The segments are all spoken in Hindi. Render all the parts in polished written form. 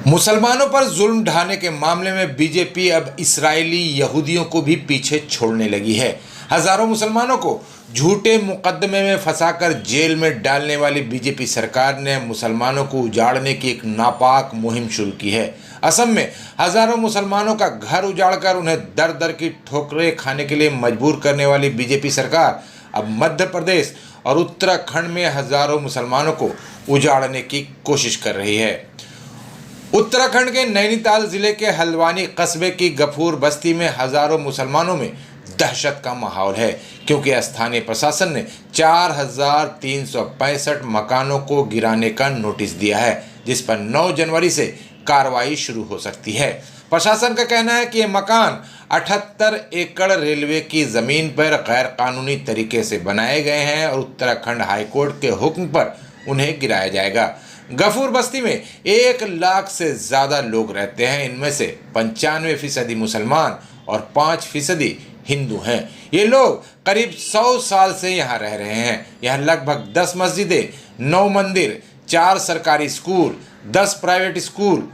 मुसलमानों पर जुल्म ढाने के मामले में बीजेपी अब इस्राएली यहूदियों को भी पीछे छोड़ने लगी है। हजारों मुसलमानों को झूठे मुकदमे में फंसाकर जेल में डालने वाली बीजेपी सरकार ने मुसलमानों को उजाड़ने की एक नापाक मुहिम शुरू की है। असम में हजारों मुसलमानों का घर उजाड़कर उन्हें दर दर की ठोकरें खाने के लिए मजबूर करने वाली बीजेपी सरकार अब मध्य प्रदेश और उत्तराखंड में हजारों मुसलमानों को उजाड़ने की कोशिश कर रही है। उत्तराखंड के नैनीताल जिले के हल्द्वानी कस्बे की गफूर बस्ती में हजारों मुसलमानों में दहशत का माहौल है, क्योंकि स्थानीय प्रशासन ने 4,365 मकानों को गिराने का नोटिस दिया है, जिस पर 9 जनवरी से कार्रवाई शुरू हो सकती है। प्रशासन का कहना है कि ये मकान 78 एकड़ रेलवे की जमीन पर गैर कानूनी तरीके से बनाए गए हैं और उत्तराखंड हाईकोर्ट के हुक्म पर उन्हें गिराया जाएगा। गफूर बस्ती में 1 लाख से ज्यादा लोग रहते हैं। इनमें से 95% मुसलमान और 5% हिंदू हैं। ये लोग करीब 100 साल से यहाँ रह रहे हैं। यहाँ लगभग 10 मस्जिदें, 9 मंदिर, 4 सरकारी school, 10 private school,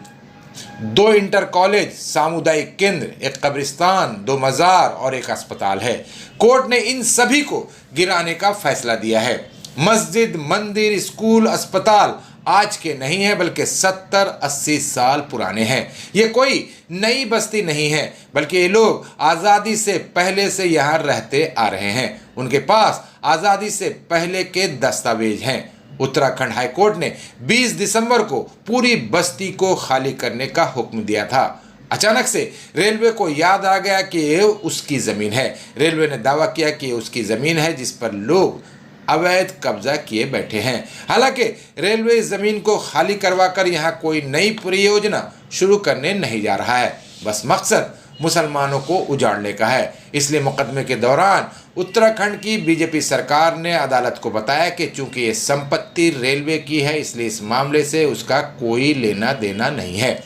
2 inter college, सामुदायिक केंद्र, एक कब्रिस्तान, 2 मजार और एक अस्पताल है। कोर्ट ने इन सभी को गिराने का फैसला दिया है। मस्जिद, मंदिर, स्कूल, अस्पताल आज के नहीं है, बल्कि 70-80 साल पुराने हैं। ये कोई नई बस्ती नहीं है, बल्कि ये लोग आज़ादी से पहले से यहाँ रहते आ रहे हैं। उनके पास आज़ादी से पहले के दस्तावेज हैं। उत्तराखंड हाईकोर्ट ने 20 दिसंबर को पूरी बस्ती को खाली करने का हुक्म दिया था। अचानक से रेलवे को याद आ गया कि ये उसकी ज़मीन है। रेलवे ने दावा किया कि ये उसकी ज़मीन है जिस पर लोग अवैध कब्जा किए बैठे हैं। हालांकि रेलवे इस जमीन को खाली करवाकर यहाँ कोई नई परियोजना शुरू करने नहीं जा रहा है, बस मकसद मुसलमानों को उजाड़ने का है। इसलिए मुकदमे के दौरान उत्तराखंड की बीजेपी सरकार ने अदालत को बताया कि चूंकि ये संपत्ति रेलवे की है, इसलिए इस मामले से उसका कोई लेना देना नहीं है।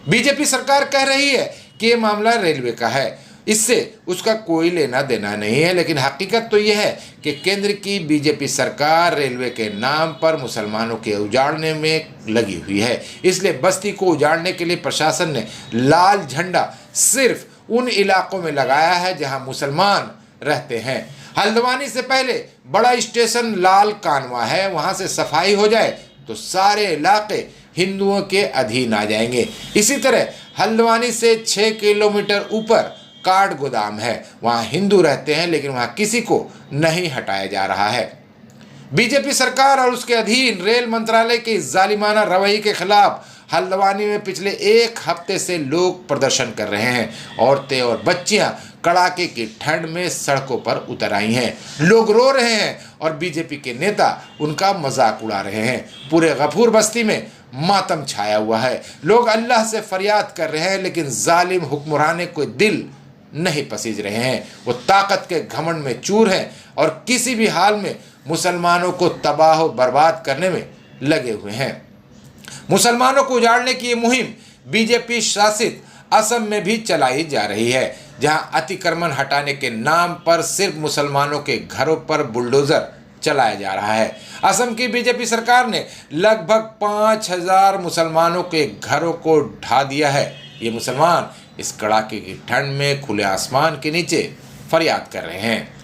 बीजेपी सरकार कह रही है कि ये मामला रेलवे का है, इससे उसका कोई लेना देना नहीं है, लेकिन हकीकत तो यह है कि केंद्र की बीजेपी सरकार रेलवे के नाम पर मुसलमानों के उजाड़ने में लगी हुई है। इसलिए बस्ती को उजाड़ने के लिए प्रशासन ने लाल झंडा सिर्फ उन इलाकों में लगाया है जहां मुसलमान रहते हैं। हल्द्वानी से पहले बड़ा स्टेशन लाल कानवा है, वहां से सफाई हो जाए तो सारे इलाके हिंदुओं के अधीन आ जाएंगे। इसी तरह हल्द्वानी से 6 किलोमीटर ऊपर काठ गोदाम है, वहां हिंदू रहते हैं, लेकिन वहां किसी को नहीं हटाया जा रहा है। बीजेपी सरकार और उसके अधीन रेल मंत्रालय के जालिमाना रवैये के खिलाफ हल्द्वानी में पिछले 1 हफ्ते से लोग प्रदर्शन कर रहे हैं। औरतें और बच्चियां कड़ाके की ठंड में सड़कों पर उतर आई हैं। लोग रो रहे हैं और बीजेपी के नेता उनका मजाक उड़ा रहे हैं। पूरे गफूर बस्ती में मातम छाया हुआ है। लोग अल्लाह से फरियाद कर रहे हैं, लेकिन जालिम हुक्मरान को दिल नहीं पसीज रहे हैं। वो ताकत के घमंड में चूर हैं और किसी भी हाल में मुसलमानों को तबाह और बर्बाद करने में लगे हुए हैं। मुसलमानों को उजाड़ने की ये मुहिम बीजेपी शासित असम में भी चलाई जा रही है, जहां अतिक्रमण हटाने के नाम पर सिर्फ मुसलमानों के घरों पर बुलडोजर चलाया जा रहा है। असम की बीजेपी सरकार ने लगभग 5,000 मुसलमानों के घरों को ढा दिया है। ये मुसलमान इस कड़ाके की ठंड में खुले आसमान के नीचे फरियाद कर रहे हैं।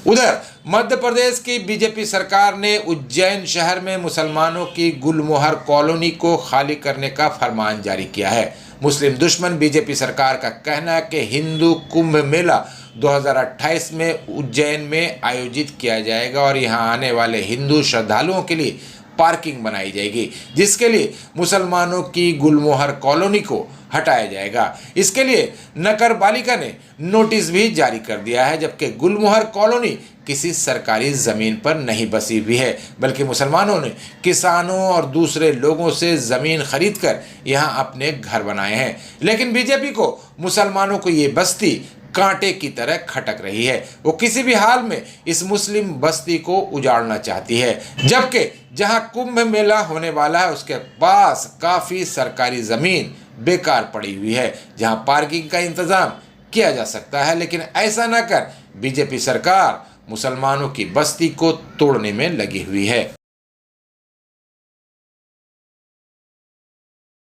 उधर मध्य प्रदेश की बीजेपी सरकार ने उज्जैन शहर में मुसलमानों की गुलमोहर कॉलोनी को खाली करने का फरमान जारी किया है। मुस्लिम दुश्मन बीजेपी सरकार का कहना है कि हिंदू कुंभ मेला 2028 में उज्जैन में आयोजित किया जाएगा और यहां आने वाले हिंदू श्रद्धालुओं के लिए पार्किंग बनाई जाएगी, जिसके लिए मुसलमानों की गुलमोहर कॉलोनी को हटाया जाएगा। इसके लिए नगर पालिका ने नोटिस भी जारी कर दिया है, जबकि गुलमोहर कॉलोनी किसी सरकारी ज़मीन पर नहीं बसी हुई है, बल्कि मुसलमानों ने किसानों और दूसरे लोगों से ज़मीन खरीदकर यहाँ अपने घर बनाए हैं। लेकिन बीजेपी को मुसलमानों को ये बस्ती कांटे की तरह खटक रही है। वो किसी भी हाल में इस मुस्लिम बस्ती को उजाड़ना चाहती है, जबकि जहां कुंभ मेला होने वाला है उसके पास काफ़ी सरकारी ज़मीन बेकार पड़ी हुई है, जहां पार्किंग का इंतज़ाम किया जा सकता है। लेकिन ऐसा न कर बीजेपी सरकार मुसलमानों की बस्ती को तोड़ने में लगी हुई है।